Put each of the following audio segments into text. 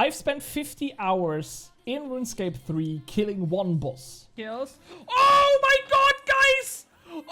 I've spent 50 hours in RuneScape 3 killing one boss. Kills. Oh my god, guys! Oh!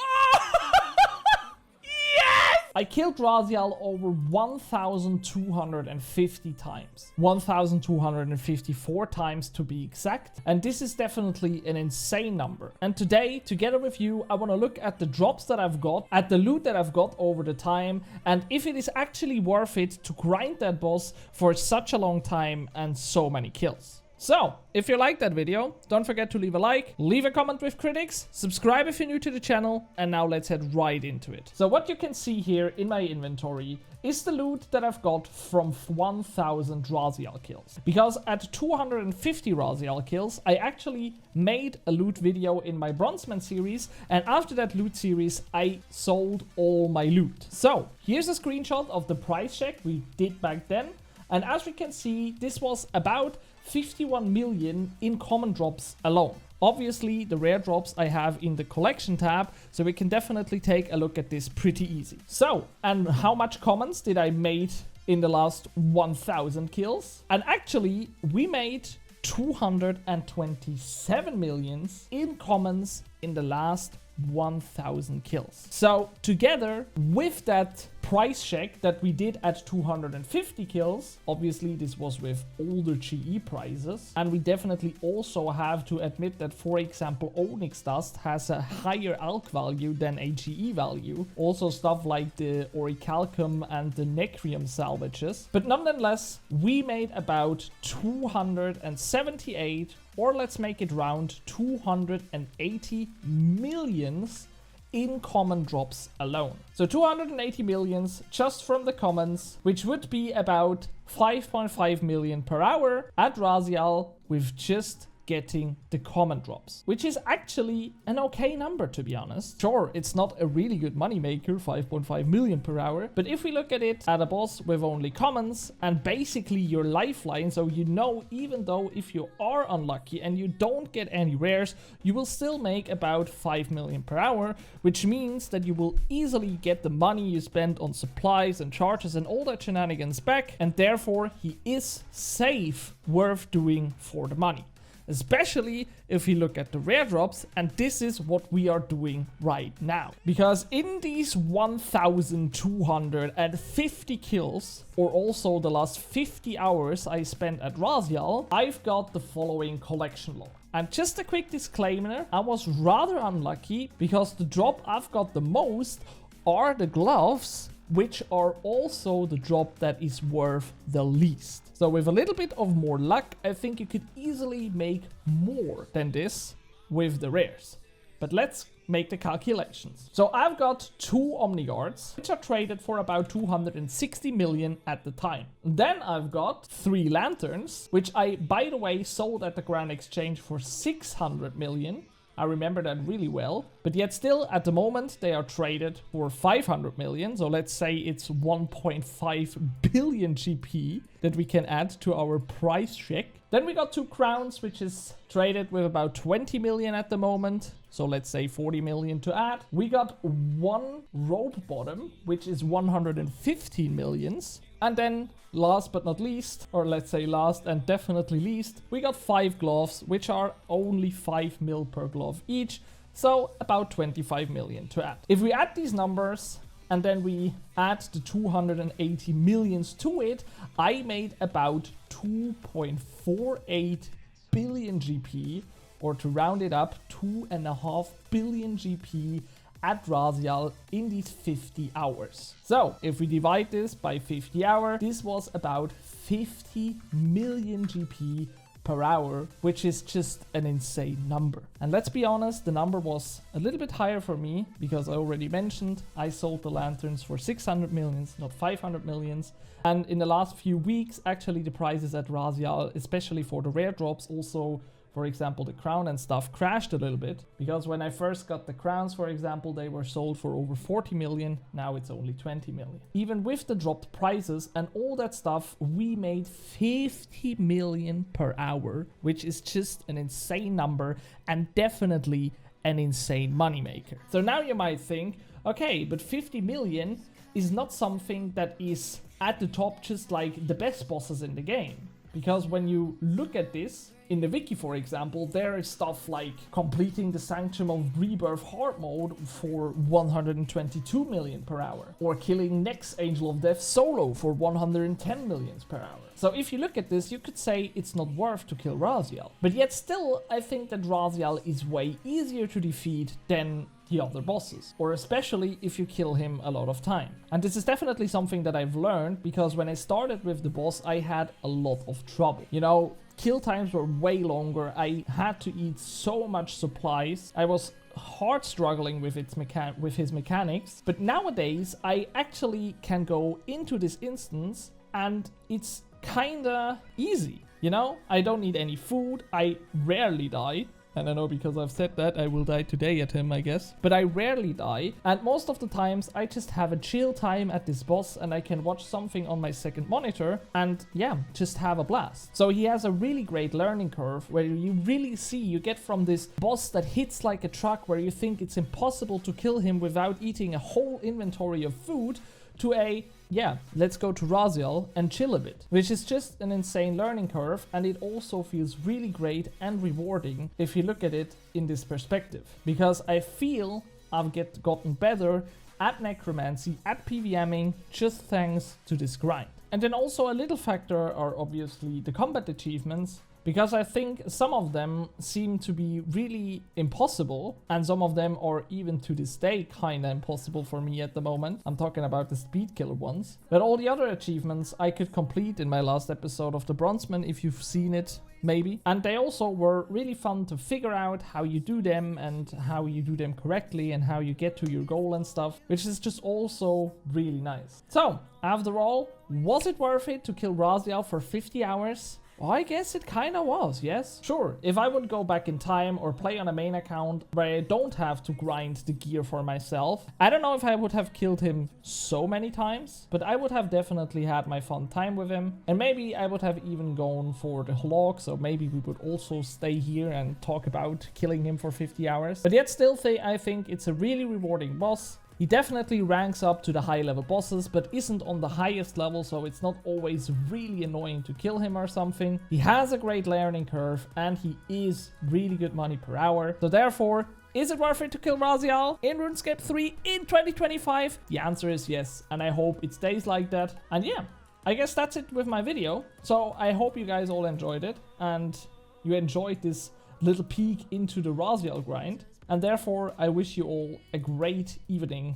Yes! I killed Rasial over 1,250 times. 1,254 times to be exact. And this is definitely an insane number. And today, together with you, I want to look at the drops that I've got, at the loot that I've got over the time, and if it is actually worth it to grind that boss for such a long time and so many kills. So, if you liked that video, don't forget to leave a like, leave a comment with critics, subscribe if you're new to the channel, and now let's head right into it. So what you can see here in my inventory is the loot that I've got from 1,000 Rasial kills. Because at 250 Rasial kills, I actually made a loot video in my Bronzeman series, and after that loot series, I sold all my loot. So, here's a screenshot of the price check we did back then, and as we can see, this was about 51 million in common drops alone. Obviously, the rare drops I have in the collection tab, so we can definitely take a look at this pretty easy. So, and how much commons did I made in the last 1,000 kills? And actually, we made 227 millions in commons in the last 1,000 kills. So together with that price check that we did at 250 kills, obviously this was with older GE prices, and we definitely also have to admit that, for example, Onyx Dust has a higher alk value than a GE value. Also stuff like the Orichalcum and the Necrium salvages. But nonetheless, we made about 278, or let's make it round, 280 millions in common drops alone. So 280 millions just from the commons, which would be about 5.5 million per hour at Rasial with just getting the common drops, which is actually an okay number, to be honest. Sure, it's not a really good money maker, 5.5 million per hour, but if we look at it at a boss with only commons and basically your lifeline, so you know, even though if you are unlucky and you don't get any rares, you will still make about 5 million per hour, which means that you will easily get the money you spend on supplies and charges and all that shenanigans back, and therefore he is safe, worth doing for the money. Especially if we look at the rare drops, and this is what we are doing right now. Because in these 1,250 kills, or also the last 50 hours I spent at Rasial, I've got the following collection log. And just a quick disclaimer, I was rather unlucky because the drop I've got the most are the gloves, which are also the drop that is worth the least. So with a little bit of more luck, I think you could easily make more than this with the rares. But let's make the calculations. So I've got 2 Omniguards, which are traded for about 260 million at the time. Then I've got 3 Lanterns, which I, by the way, sold at the Grand Exchange for 600 million. I remember that really well, but yet still at the moment they are traded for 500 million. So let's say it's 1.5 billion GP that we can add to our price check. Then we got 2 Crowns, which is traded with about 20 million at the moment. So let's say 40 million to add. We got 1 Rope Bottom, which is 115 millions. And then last but not least, or let's say last and definitely least, we got 5 gloves, which are only 5 mil per glove each. So about 25 million to add. If we add these numbers and then we add the 280 millions to it, I made about 2.48 billion GP, or to round it up, 2.5 billion GP at Rasial in these 50 hours. So if we divide this by 50 hours, this was about 50 million GP per hour, which is just an insane number. And let's be honest, the number was a little bit higher for me because I already mentioned I sold the Lanterns for 600 millions, not 500 millions. And in the last few weeks, actually the prices at Rasial, especially for the rare drops, also for example, the crown and stuff, crashed a little bit, because when I first got the crowns, for example, they were sold for over 40 million. Now it's only 20 million. Even with the dropped prices and all that stuff, we made 50 million per hour, which is just an insane number and definitely an insane moneymaker. So now you might think, okay, but 50 million is not something that is at the top just like the best bosses in the game. because when you look at this, in the wiki, for example, there is stuff like completing the Sanctum of Rebirth hard mode for 122 million per hour, or killing next Angel of Death solo for 110 million per hour. So if you look at this, you could say it's not worth to kill Rasial. But yet still, I think that Rasial is way easier to defeat than the other bosses, or especially if you kill him a lot of time. And this is definitely something that I've learned, because when I started with the boss, I had a lot of trouble. You know, kill times were way longer, I had to eat so much supplies, I was hard struggling with his mechanics, but nowadays I actually can go into this instance and it's kinda easy. You know, I don't need any food, I rarely die. And I know because I've said that, I will die today at him, I guess. But I rarely die. And most of the times, I just have a chill time at this boss and I can watch something on my second monitor and, yeah, just have a blast. So he has a really great learning curve where you really see, you get from this boss that hits like a truck where you think it's impossible to kill him without eating a whole inventory of food, to a, yeah, let's go to Rasial and chill a bit, which is just an insane learning curve, and it also feels really great and rewarding if you look at it in this perspective, because I feel I've gotten better at necromancy, at PVMing, just thanks to this grind. And then also a little factor are obviously the combat achievements, because I think some of them seem to be really impossible, and some of them are even to this day kinda impossible for me at the moment. I'm talking about the speed killer ones. But all the other achievements I could complete in my last episode of the Bronzeman, if you've seen it, maybe. And they also were really fun to figure out how you do them and how you do them correctly and how you get to your goal and stuff, which is just also really nice. So, after all, was it worth it to kill Rasial for 50 hours? Well, I guess it kinda was, yes? Sure, if I would go back in time or play on a main account where I don't have to grind the gear for myself, I don't know if I would have killed him so many times, but I would have definitely had my fun time with him. And maybe I would have even gone for the log, so maybe we would also stay here and talk about killing him for 50 hours. But yet still, I think it's a really rewarding boss. He definitely ranks up to the high level bosses, but isn't on the highest level, so it's not always really annoying to kill him or something. He has a great learning curve, and he is really good money per hour. So therefore, is it worth it to kill Rasial in RuneScape 3 in 2025? The answer is yes, and I hope it stays like that. And yeah, I guess that's it with my video. So I hope you guys all enjoyed it, and you enjoyed this little peek into the Rasial grind. And therefore, I wish you all a great evening,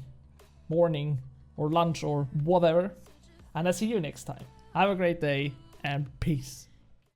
morning, or lunch, or whatever. And I'll see you next time. Have a great day, and peace.